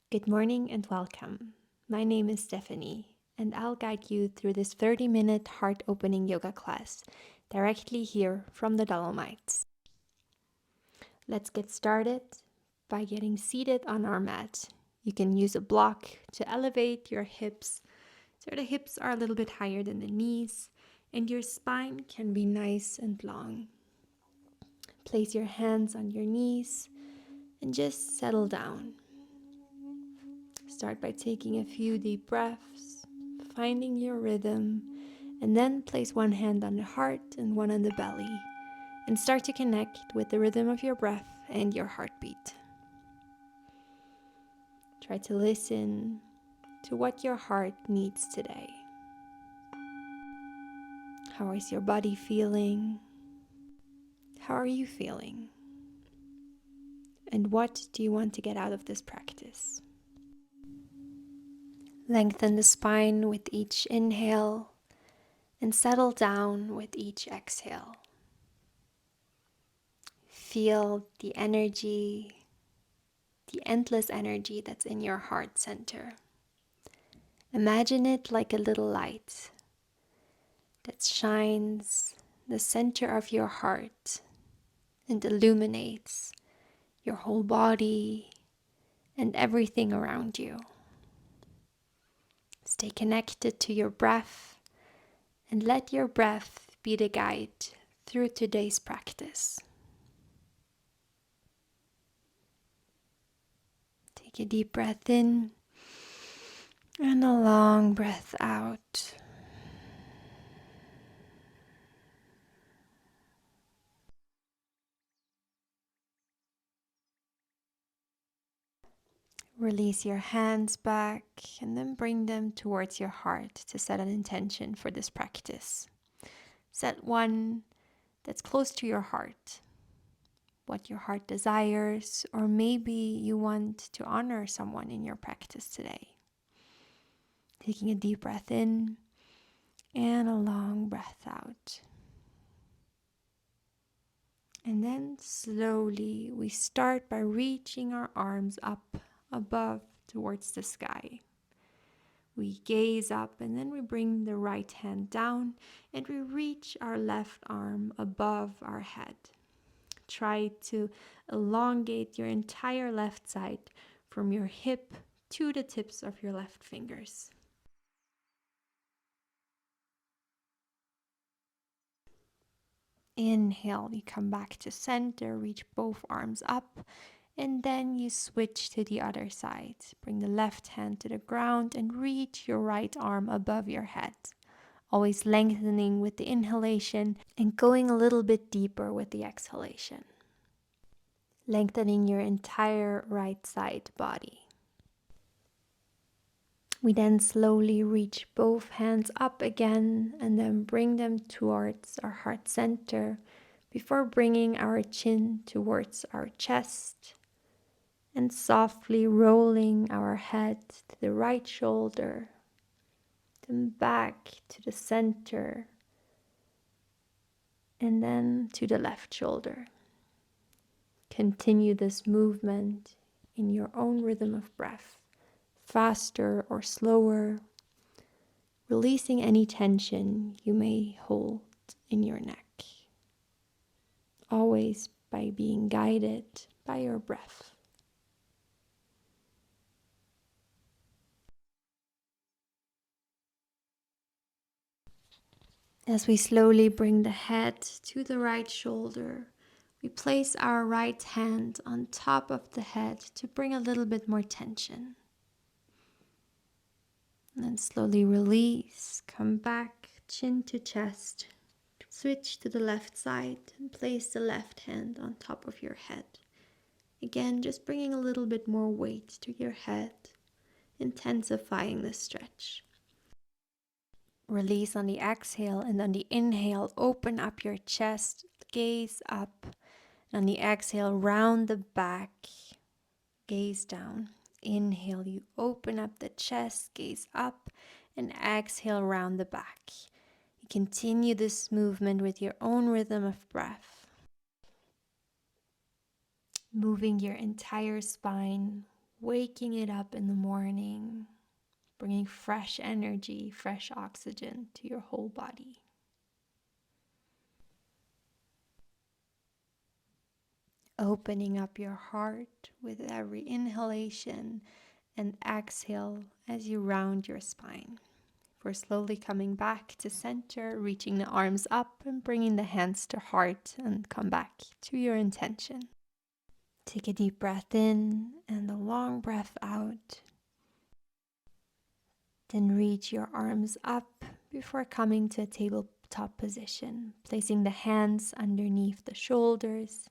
Good morning and welcome. My name is Stephanie, and I'll guide you through this 30-minute heart-opening yoga class directly here from the Dolomites. Let's get started by getting seated on our mat. You can use a block to elevate your hips so the hips are a little bit higher than the knees and your spine can be nice and long. Place your hands on your knees and just settle down. Start by taking a few deep breaths, finding your rhythm, and then place one hand on the heart and one on the belly, and start to connect with the rhythm of your breath and your heartbeat. Try to listen to what your heart needs today. How is your body feeling? How are you feeling? And what do you want to get out of this practice? Lengthen the spine with each inhale and settle down with each exhale. Feel the energy, the endless energy that's in your heart center. Imagine it like a little light that shines the center of your heart and illuminates your whole body and everything around you. Stay connected to your breath and let your breath be the guide through today's practice. Take a deep breath in and a long breath out. Release your hands back and then bring them towards your heart to set an intention for this practice. Set one that's close to your heart, what your heart desires, or maybe you want to honor someone in your practice today. Taking a deep breath in and a long breath out. And then slowly we start by reaching our arms up above towards the sky. We gaze up and then we bring the right hand down and we reach our left arm above our head. Try to elongate your entire left side from your hip to the tips of your left fingers. Inhale, you come back to center, reach both arms up, and then you switch to the other side. Bring the left hand to the ground and reach your right arm above your head. Always lengthening with the inhalation and going a little bit deeper with the exhalation. Lengthening your entire right side body. We then slowly reach both hands up again and then bring them towards our heart center before bringing our chin towards our chest and softly rolling our head to the right shoulder, then back to the center, and then to the left shoulder. Continue this movement in your own rhythm of breath, faster or slower, releasing any tension you may hold in your neck, always by being guided by your breath. As we slowly bring the head to the right shoulder, we place our right hand on top of the head to bring a little bit more tension. And then slowly release, come back, chin to chest. Switch to the left side and place the left hand on top of your head. Again, just bringing a little bit more weight to your head, intensifying the stretch. Release on the exhale, and on the inhale, open up your chest, gaze up. And on the exhale, round the back, gaze down. Inhale, you open up the chest, gaze up, and exhale, round the back. You continue this movement with your own rhythm of breath. Moving your entire spine waking it up in the morning, bringing fresh energy, fresh oxygen to your whole body. Opening up your heart with every inhalation and exhale as you round your spine. We're slowly coming back to center, reaching the arms up and bringing the hands to heart, and come back to your intention. Take a deep breath in and a long breath out. Then reach your arms up before coming to a tabletop position, placing the hands underneath the shoulders,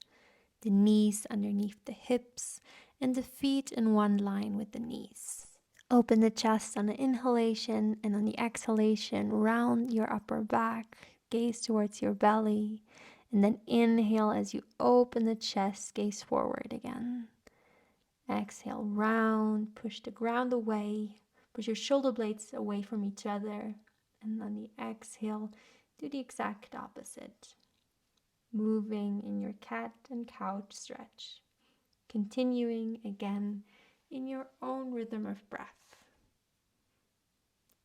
the knees underneath the hips, and the feet in one line with the knees. Open the chest on the inhalation, and on the exhalation, round your upper back, gaze towards your belly, and then inhale as you open the chest, gaze forward again. Exhale, round, push the ground away, push your shoulder blades away from each other, and on the exhale, do the exact opposite. Moving in your cat and couch stretch. Continuing again in your own rhythm of breath.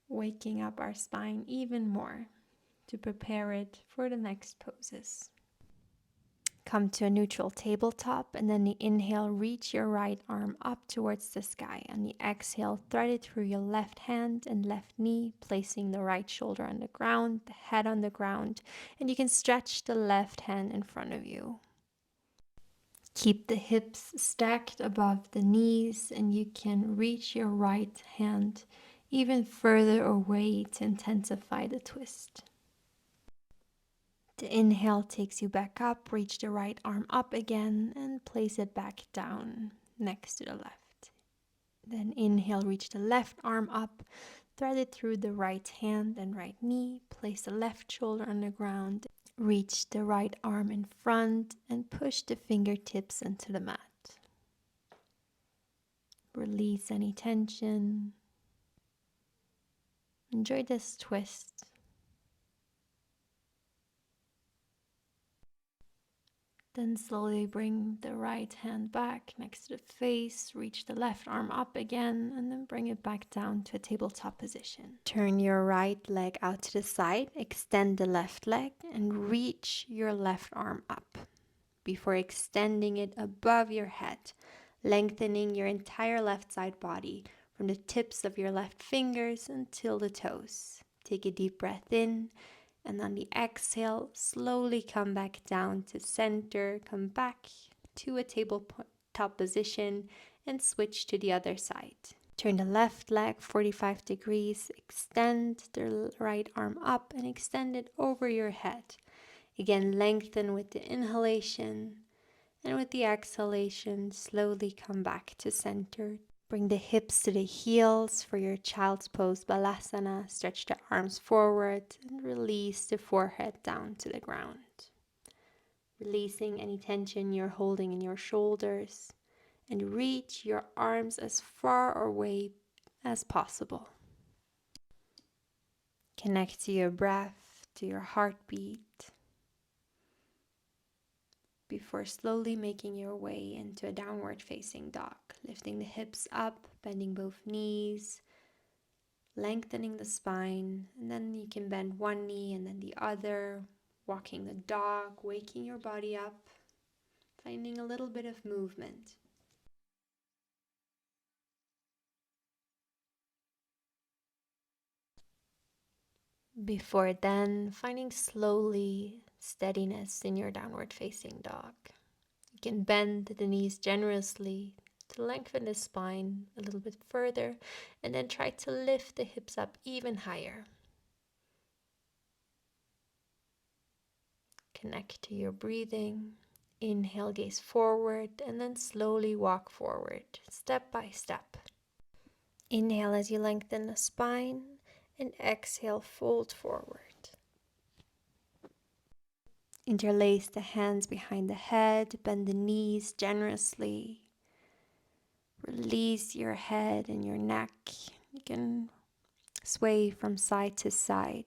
Waking up our spine even more to prepare it for the next poses. Come to a neutral tabletop, and then the inhale, reach your right arm up towards the sky. On the exhale, thread it through your left hand and left knee, placing the right shoulder on the ground, the head on the ground, and you can stretch the left hand in front of you. Keep the hips stacked above the knees, and you can reach your right hand even further away to intensify the twist. The inhale takes you back up, reach the right arm up again and place it back down next to the left. Then inhale, reach the left arm up, thread it through the right hand and right knee, place the left shoulder on the ground, reach the right arm in front and push the fingertips into the mat. Release any tension. Enjoy this twist. Then slowly bring the right hand back next to the face, reach the left arm up again, and then bring it back down to a tabletop position. Turn your right leg out to the side, extend the left leg, and reach your left arm up before extending it above your head, lengthening your entire left side body from the tips of your left fingers until the toes. Take a deep breath in. And on the exhale, slowly come back down to center, come back to a tabletop position and switch to the other side. Turn the left leg 45 degrees, extend the right arm up and extend it over your head. Again, lengthen with the inhalation, and with the exhalation, slowly come back to center. Bring the hips to the heels for your child's pose balasana. Stretch the arms forward and release the forehead down to the ground. Releasing any tension you're holding in your shoulders, and reach your arms as far away as possible. Connect to your breath, to your heartbeat, before slowly making your way into a downward facing dog. Lifting the hips up, bending both knees, lengthening the spine, and then you can bend one knee and then the other, walking the dog, waking your body up, finding a little bit of movement. Before then, finding slowly steadiness in your downward facing dog. You can bend the knees generously to lengthen the spine a little bit further, and then try to lift the hips up even higher. Connect to your breathing. Inhale, gaze forward, and then slowly walk forward, step by step. Inhale as you lengthen the spine, and exhale, fold forward. Interlace the hands behind the head, bend the knees generously. Release your head and your neck. You can sway from side to side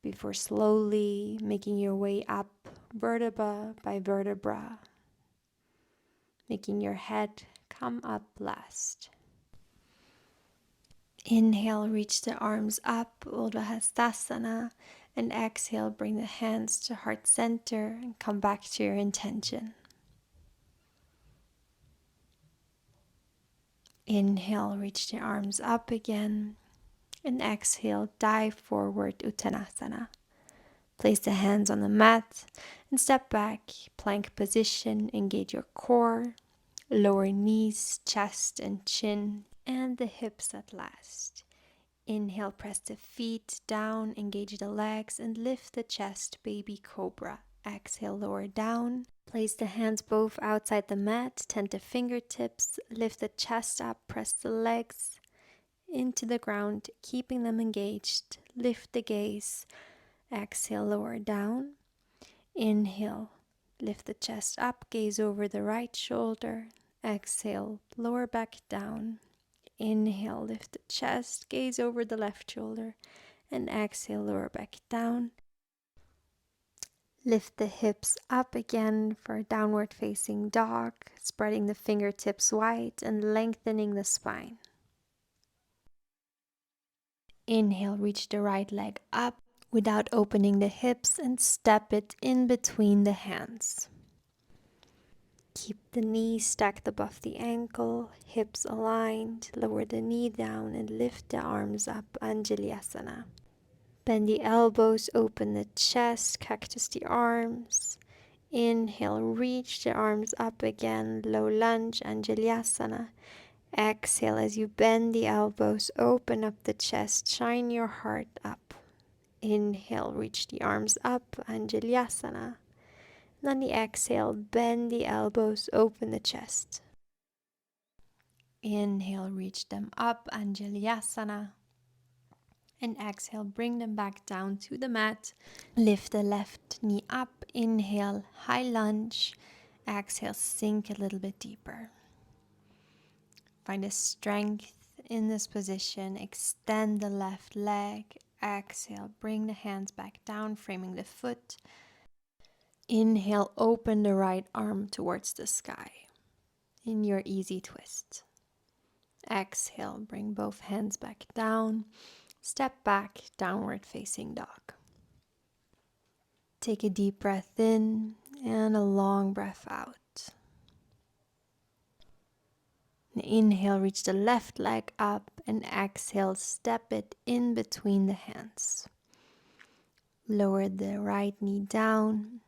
before slowly making your way up vertebra by vertebra. making your head come up last. Inhale, reach the arms up, Urdhva Hastasana, and exhale, bring the hands to heart center and come back to your intention. Inhale, reach the arms up again, and exhale, dive forward, Uttanasana. Place the hands on the mat and step back, plank position, engage your core, lower knees, chest and chin, and the hips at last. Inhale, press the feet down, engage the legs, and lift the chest, baby cobra. Exhale, lower down. Place the hands both outside the mat, tent the fingertips, lift the chest up, press the legs into the ground, keeping them engaged. Lift the gaze. Exhale, lower down. Inhale, lift the chest up, gaze over the right shoulder. Exhale, lower back down. Inhale, lift the chest, gaze over the left shoulder, and exhale, lower back down. Lift the hips up again for downward facing dog, spreading the fingertips wide and lengthening the spine. Inhale, reach the right leg up without opening the hips and step it in between the hands. Keep the knees stacked above the ankle, hips aligned, lower the knee down and lift the arms up, Anjalyasana. Bend the elbows, open the chest, cactus the arms. Inhale, reach the arms up again, low lunge, Anjalyasana. Exhale as you bend the elbows, open up the chest, shine your heart up. Inhale, reach the arms up, Anjalyasana. And on the exhale, bend the elbows, open the chest. Inhale, reach them up, Anjalyasana. And exhale, bring them back down to the mat. Lift the left knee up. Inhale, high lunge. Exhale, sink a little bit deeper. Find a strength in this position. Extend the left leg. Exhale, bring the hands back down, framing the foot. Inhale, open the right arm towards the sky in your easy twist. Exhale, bring both hands back down. Step back, downward facing dog. Take a deep breath in and a long breath out. Inhale, reach the left leg up, and exhale, step it in between the hands. Lower the right knee down.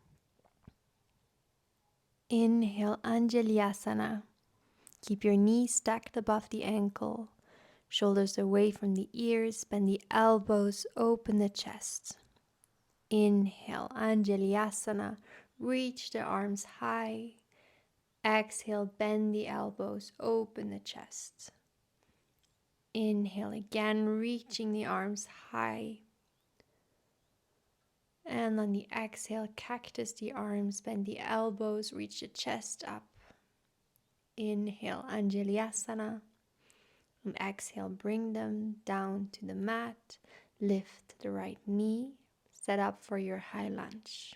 Inhale, Anjalyasana. Keep your knees stacked above the ankle, shoulders away from the ears, bend the elbows, open the chest. Inhale, Anjalyasana, reach the arms high. Exhale, bend the elbows, open the chest. Inhale again, reaching the arms high. And on the exhale, cactus the arms, bend the elbows, reach the chest up. Inhale, Anjalyasana. And exhale, bring them down to the mat. Lift the right knee. Set up for your high lunge.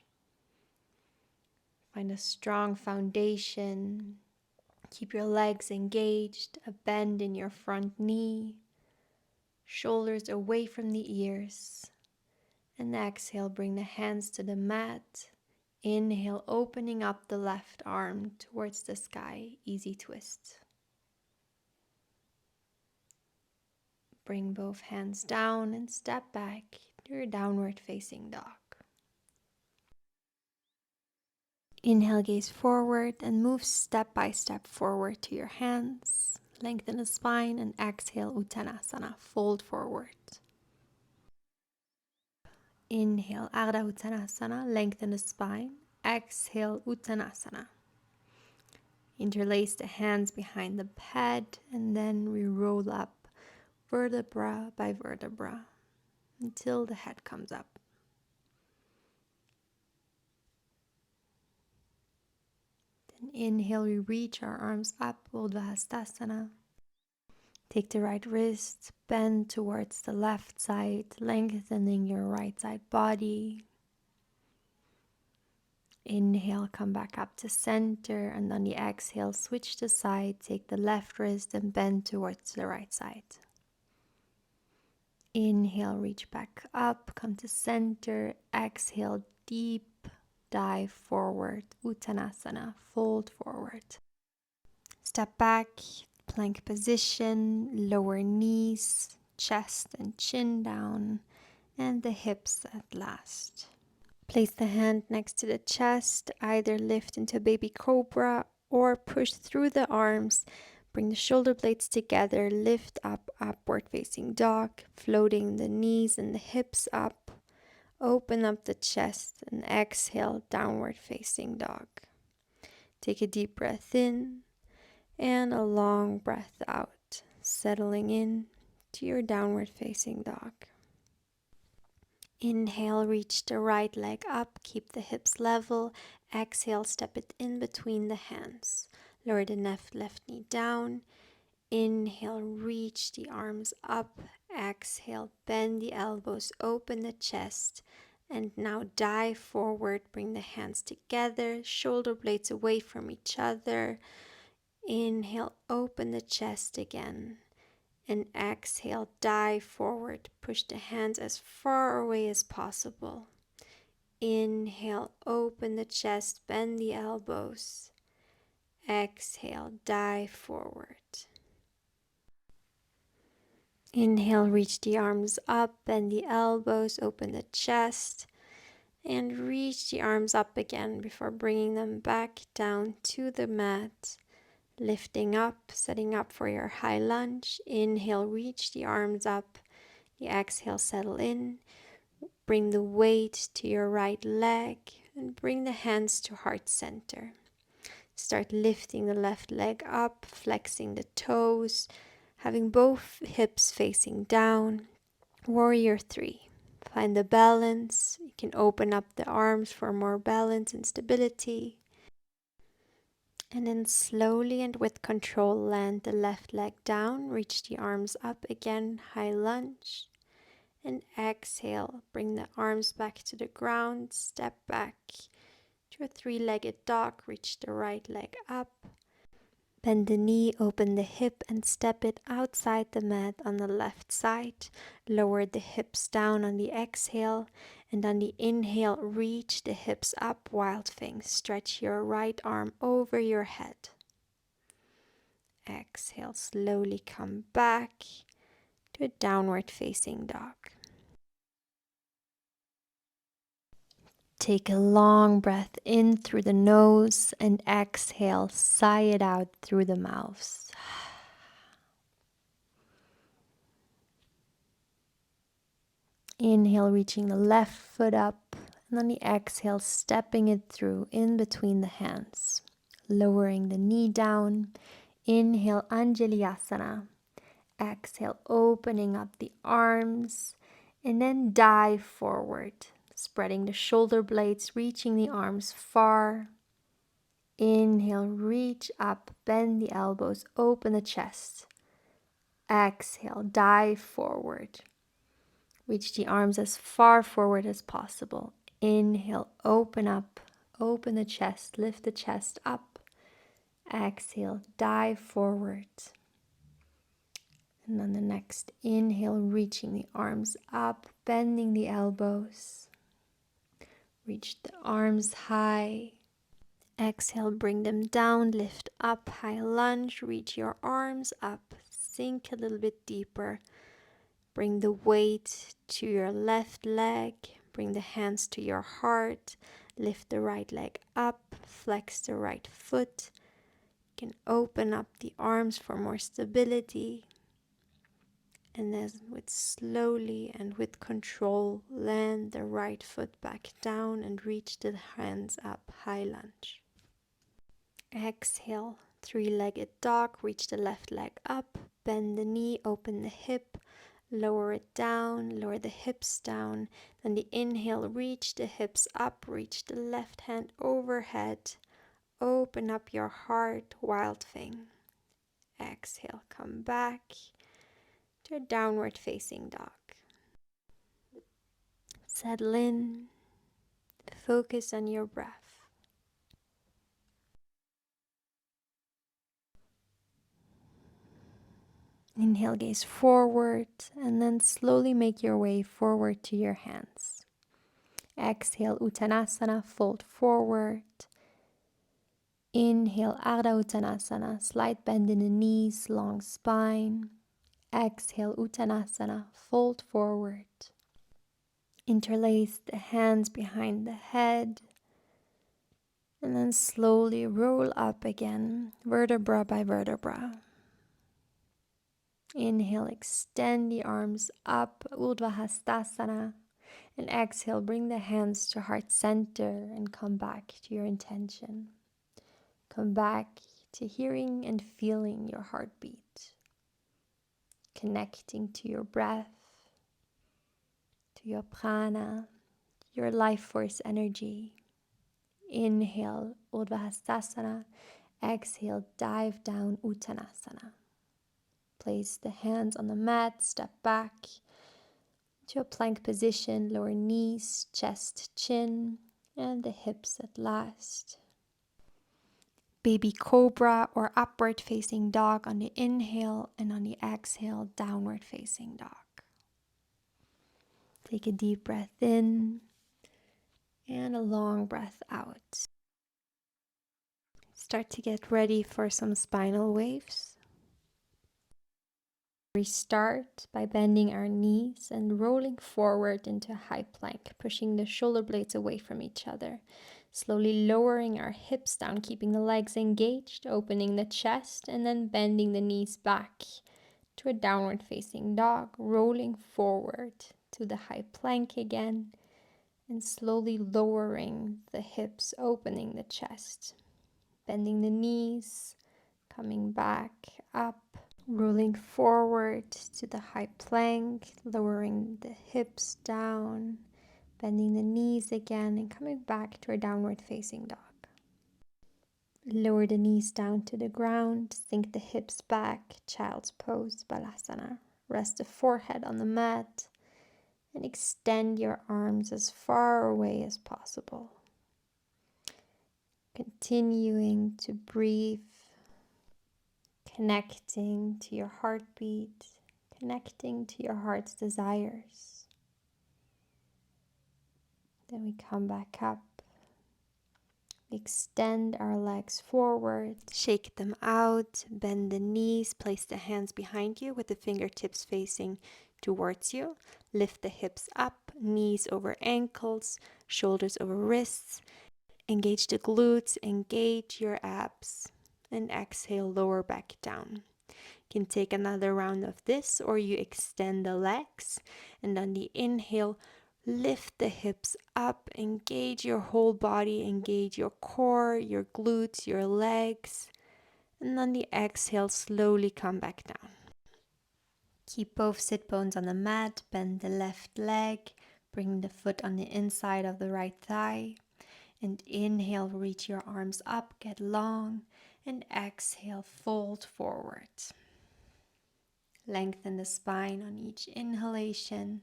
Find a strong foundation. Keep your legs engaged, a bend in your front knee. Shoulders away from the ears. And exhale, bring the hands to the mat. Inhale, opening up the left arm towards the sky, easy twist. Bring both hands down and step back to your downward facing dog. Inhale, gaze forward and move step by step forward to your hands. Lengthen the spine and exhale, Uttanasana, fold forward. Inhale, Ardha Uttanasana, lengthen the spine. Exhale, Uttanasana. Interlace the hands behind the head and then we roll up vertebra by vertebra until the head comes up. Then inhale, we reach our arms up, Urdhva Hastasana. Take the right wrist, bend towards the left side, lengthening your right side body. Inhale, come back up to center, and on the exhale, switch to side. Take the left wrist and bend towards the right side. Inhale, reach back up, come to center. Exhale, deep dive forward, Uttanasana, fold forward. Step back, plank position, lower knees, chest and chin down, and the hips at last. Place the hand next to the chest, either lift into baby cobra or push through the arms. Bring the shoulder blades together, lift up, upward facing dog, floating the knees and the hips up. Open up the chest and exhale, downward facing dog. Take a deep breath in and a long breath out, settling in to your downward facing dog. Inhale, reach the right leg up, keep the hips level. Exhale, step it in between the hands. Lower the left knee down. Inhale, reach the arms up. Exhale, bend the elbows, open the chest. And now dive forward, bring the hands together, shoulder blades away from each other. Inhale, open the chest again. And exhale, dive forward. Push the hands as far away as possible. Inhale, open the chest, bend the elbows. Exhale, dive forward. Inhale, reach the arms up, bend the elbows, open the chest, and reach the arms up again before bringing them back down to the mat. Lifting up, setting up for your high lunge. Inhale, reach the arms up. The exhale, settle in. Bring the weight to your right leg and bring the hands to heart center. Start lifting the left leg up, flexing the toes, having both hips facing down. Warrior 3. Find the balance. You can open up the arms for more balance and stability. And then slowly and with control, land the left leg down, reach the arms up again, high lunge. And exhale, bring the arms back to the ground, step back to a three-legged dog, reach the right leg up. Bend the knee, open the hip, and step it outside the mat on the left side. Lower the hips down on the exhale, and on the inhale, reach the hips up, wild thing. Stretch your right arm over your head. Exhale, slowly come back to a downward facing dog. Take a long breath in through the nose and exhale, sigh it out through the mouth. Inhale, reaching the left foot up, and on the exhale, stepping it through in between the hands. Lowering the knee down. Inhale, Anjalyasana. Exhale, opening up the arms, and then dive forward. Spreading the shoulder blades, reaching the arms far. Inhale, reach up, bend the elbows, open the chest. Exhale, dive forward. Reach the arms as far forward as possible. Inhale, open up, open the chest, lift the chest up. Exhale, dive forward. And on the next inhale, reaching the arms up, bending the elbows. Reach the arms high. Exhale, bring them down, lift up, high lunge, reach your arms up, sink a little bit deeper. Bring the weight to your left leg, bring the hands to your heart, lift the right leg up, flex the right foot. You can open up the arms for more stability. And then with slowly and with control, land the right foot back down and reach the hands up, high lunge. Exhale, three-legged dog, reach the left leg up, bend the knee, open the hip, lower it down, lower the hips down. Then the inhale, reach the hips up, reach the left hand overhead, open up your heart, wild thing. Exhale, come back to a downward facing dog. Settle in, focus on your breath. Inhale, gaze forward, and then slowly make your way forward to your hands. Exhale, Uttanasana, fold forward. Inhale, Ardha Uttanasana, slight bend in the knees, long spine. Exhale, Uttanasana, fold forward. Interlace the hands behind the head. And then slowly roll up again, vertebra by vertebra. Inhale, extend the arms up, Urdhva Hastasana. And exhale, bring the hands to heart center and come back to your intention. Come back to hearing and feeling your heartbeat. Connecting to your breath, to your prana, your life force energy. Inhale, Urdhva Hastasana. Exhale, dive down, Uttanasana. Place the hands on the mat, step back to a plank position, lower knees, chest, chin, and the hips at last. Baby cobra or upward facing dog on the inhale, and on the exhale, downward facing dog. Take a deep breath in and a long breath out. Start to get ready for some spinal waves. We start by bending our knees and rolling forward into a high plank, pushing the shoulder blades away from each other. Slowly lowering our hips down, keeping the legs engaged, opening the chest, and then bending the knees back to a downward facing dog, rolling forward to the high plank again, and slowly lowering the hips, opening the chest, bending the knees, coming back up. Rolling forward to the high plank, lowering the hips down, bending the knees again, and coming back to our downward facing dog. Lower the knees down to the ground, sink the hips back, child's pose, balasana. Rest the forehead on the mat, and extend your arms as far away as possible. Continuing to breathe. Connecting to your heartbeat, connecting to your heart's desires. Then we come back up. We extend our legs forward, shake them out, bend the knees, place the hands behind you with the fingertips facing towards you. Lift the hips up, knees over ankles, shoulders over wrists. Engage the glutes, engage your abs. And exhale, lower back down. You can take another round of this, or you extend the legs, and on the inhale, lift the hips up, engage your whole body, engage your core, your glutes, your legs, and on the exhale, slowly come back down. Keep both sit bones on the mat, bend the left leg, bring the foot on the inside of the right thigh, and inhale, reach your arms up, get long, and exhale, fold forward. Lengthen the spine on each inhalation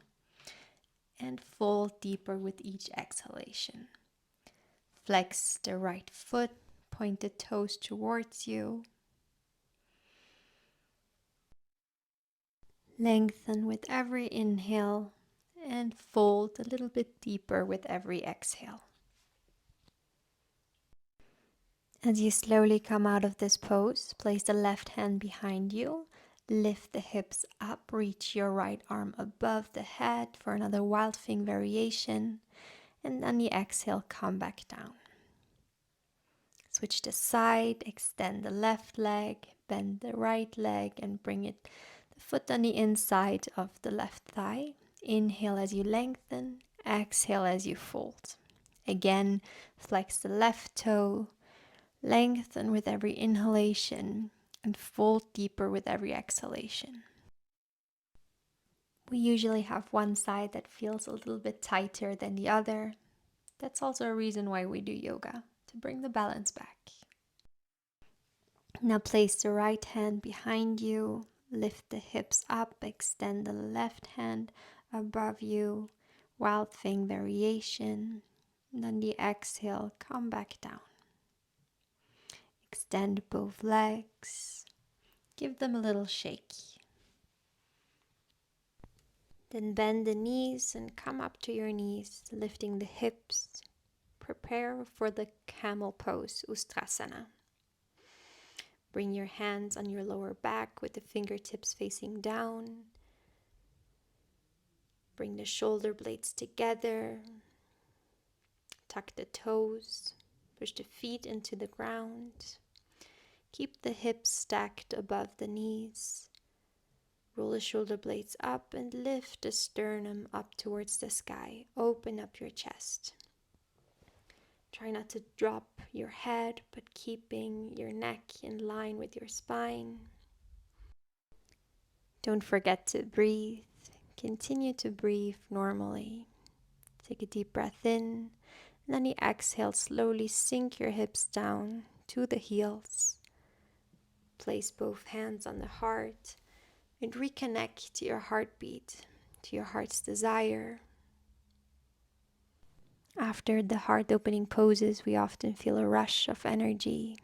and fold deeper with each exhalation. Flex the right foot, point the toes towards you. Lengthen with every inhale and fold a little bit deeper with every exhale. As you slowly come out of this pose, place the left hand behind you. Lift the hips up, reach your right arm above the head for another wild thing variation. And on the exhale, come back down. Switch the side, extend the left leg, bend the right leg, and bring the foot on the inside of the left thigh. Inhale as you lengthen, exhale as you fold. Again, flex the left toe. Lengthen with every inhalation and fold deeper with every exhalation. We usually have one side that feels a little bit tighter than the other. That's also a reason why we do yoga, to bring the balance back. Now place the right hand behind you, lift the hips up, extend the left hand above you, wild thing variation. And on the exhale, come back down. Extend both legs. Give them a little shake. Then bend the knees and come up to your knees, lifting the hips. Prepare for the camel pose, Ustrasana. Bring your hands on your lower back with the fingertips facing down. Bring the shoulder blades together. Tuck the toes. Push the feet into the ground. Keep the hips stacked above the knees. Roll the shoulder blades up and lift the sternum up towards the sky. Open up your chest. Try not to drop your head, but keeping your neck in line with your spine. Don't forget to breathe. Continue to breathe normally. Take a deep breath in, and on the exhale, slowly sink your hips down to the heels. Place both hands on the heart and reconnect to your heartbeat, to your heart's desire. After the heart-opening poses, we often feel a rush of energy.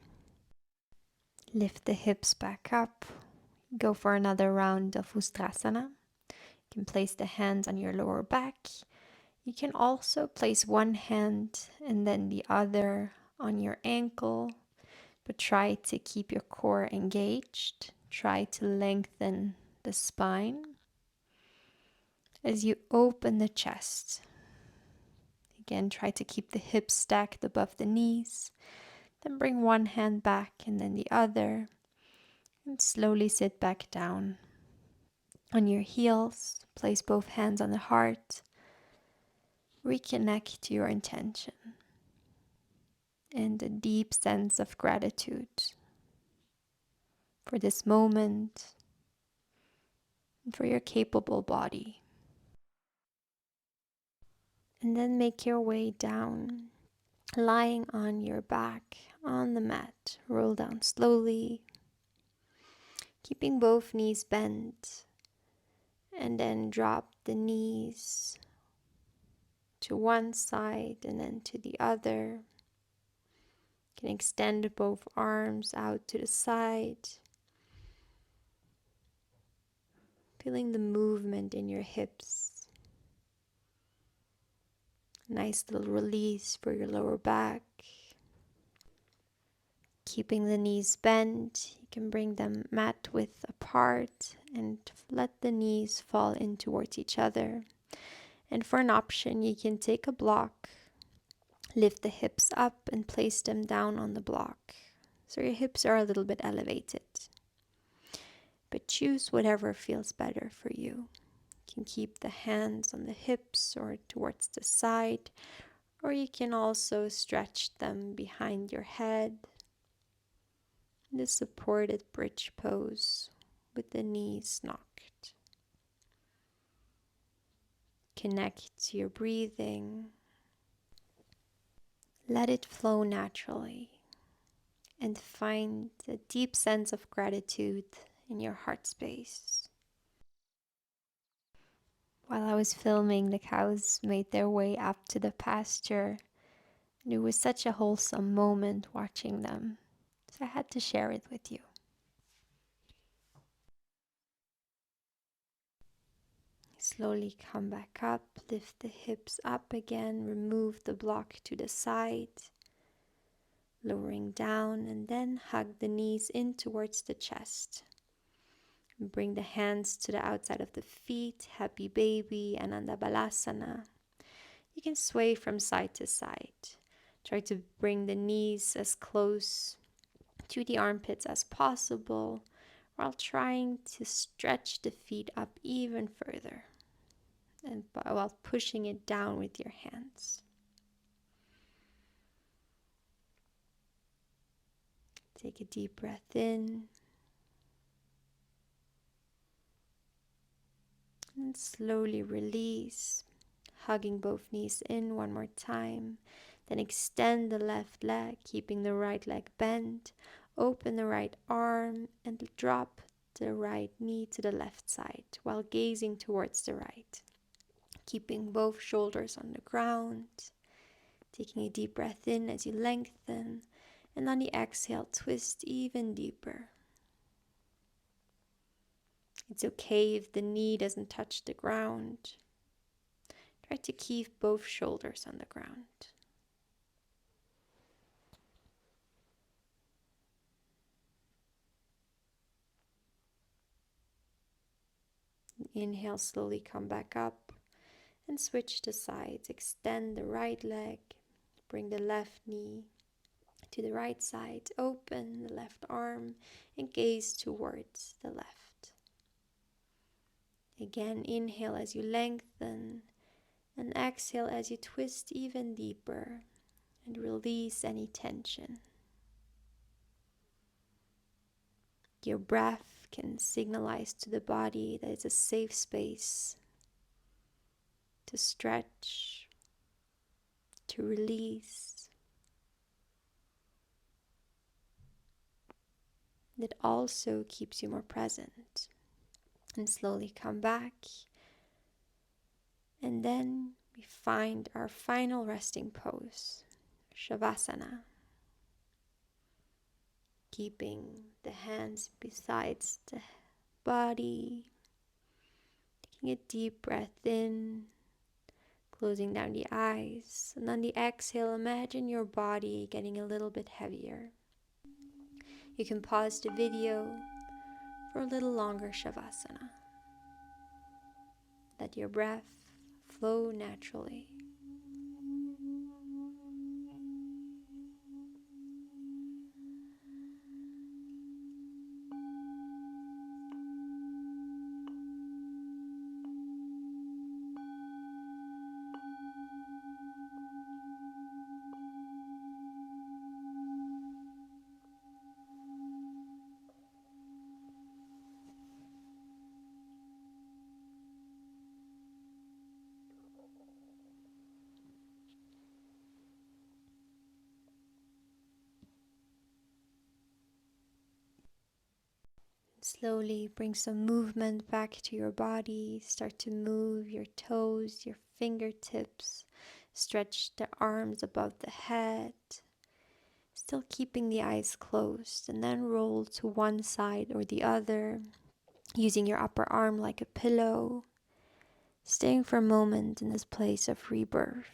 Lift the hips back up. Go for another round of Ustrasana. You can place the hands on your lower back. You can also place one hand and then the other on your ankle, but try to keep your core engaged. Try to lengthen the spine. As you open the chest, again, try to keep the hips stacked above the knees. Then bring one hand back and then the other. And slowly sit back down. On your heels, place both hands on the heart. Reconnect to your intention and a deep sense of gratitude for this moment and for your capable body. And then make your way down, lying on your back on the mat. Roll down slowly, keeping both knees bent, and then drop the knees to one side and then to the other. You can extend both arms out to the side, feeling the movement in your hips. Nice little release for your lower back. Keeping the knees bent, you can bring them mat width apart and let the knees fall in towards each other. And for an option, you can take a block, lift the hips up and place them down on the block, so your hips are a little bit elevated. But choose whatever feels better for you. You can keep the hands on the hips or towards the side, or you can also stretch them behind your head. The supported bridge pose with the knees knocked. Connect to your breathing. Let it flow naturally and find a deep sense of gratitude in your heart space. While I was filming, the cows made their way up to the pasture, and it was such a wholesome moment watching them, so I had to share it with you. Slowly come back up, lift the hips up again, remove the block to the side, lowering down, and then hug the knees in towards the chest. Bring the hands to the outside of the feet, happy baby, Ananda Balasana. You can sway from side to side. Try to bring the knees as close to the armpits as possible, while trying to stretch the feet up even further, and while pushing it down with your hands. Take a deep breath in. And slowly release, hugging both knees in one more time. Then extend the left leg, keeping the right leg bent. Open the right arm and drop the right knee to the left side while gazing towards the right. Keeping both shoulders on the ground. Taking a deep breath in as you lengthen. And on the exhale, twist even deeper. It's okay if the knee doesn't touch the ground. Try to keep both shoulders on the ground. Inhale, slowly come back up and switch the sides. Extend the right leg, bring the left knee to the right side, open the left arm and gaze towards the left. Again, inhale as you lengthen and exhale as you twist even deeper and release any tension. Your breath can signalize to the body that it's a safe space to stretch, to release. That also keeps you more present. And slowly come back. And then we find our final resting pose, Shavasana. Keeping the hands besides the body. Taking a deep breath in. Closing down the eyes. And on the exhale, imagine your body getting a little bit heavier. You can pause the video for a little longer Shavasana. Let your breath flow naturally. Slowly bring some movement back to your body. Start to move your toes, your fingertips. Stretch the arms above the head. Still keeping the eyes closed. And then roll to one side or the other, using your upper arm like a pillow. Staying for a moment in this place of rebirth.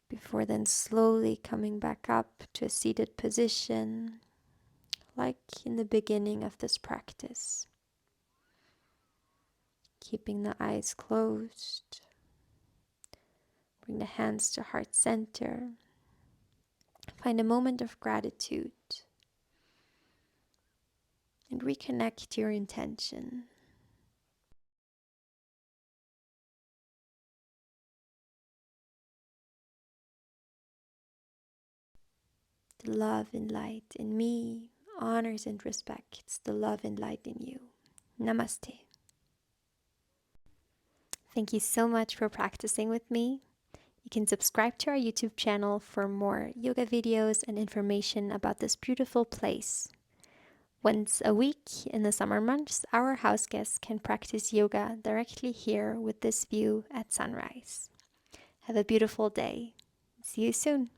Before then slowly coming back up to a seated position, like in the beginning of this practice. Keeping the eyes closed. Bring the hands to heart center. Find a moment of gratitude. And reconnect your intention. The love and light in me honors and respects the love and light in you. Namaste. Thank you so much for practicing with me. You can subscribe to our YouTube channel for more yoga videos and information about this beautiful place. Once a week in the summer months, our house guests can practice yoga directly here with this view at sunrise. Have a beautiful day. See you soon.